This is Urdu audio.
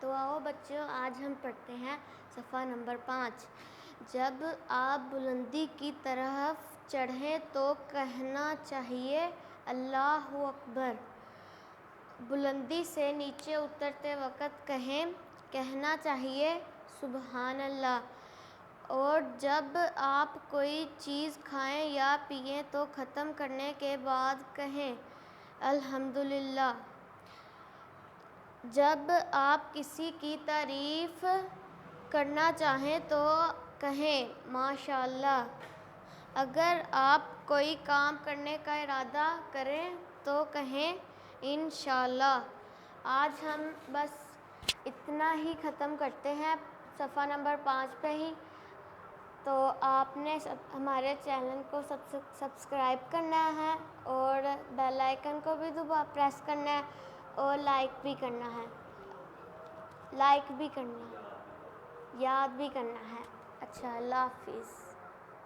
تو آؤ بچوں، آج ہم پڑھتے ہیں صفحہ نمبر 5۔ جب آپ بلندی کی طرف چڑھیں تو کہنا چاہیے اللہ اکبر۔ بلندی سے نیچے اترتے وقت کہنا چاہیے سبحان اللہ۔ اور جب آپ کوئی چیز کھائیں یا پئیں تو ختم کرنے کے بعد کہیں الحمدللہ۔ جب آپ کسی کی تعریف کرنا چاہیں تو کہیں ماشاءاللہ۔ اگر آپ کوئی کام کرنے کا ارادہ کریں تو کہیں انشاءاللہ۔ آج ہم بس اتنا ہی ختم کرتے ہیں صفحہ نمبر 5 پہ ہی۔ تو آپ نے ہمارے چینل کو سبسکرائب کرنا ہے اور بیل آئیکن کو بھی پریس کرنا ہے اور لائک بھی کرنا ہے، یاد بھی کرنا ہے۔ اچھا، اللہ حافظ۔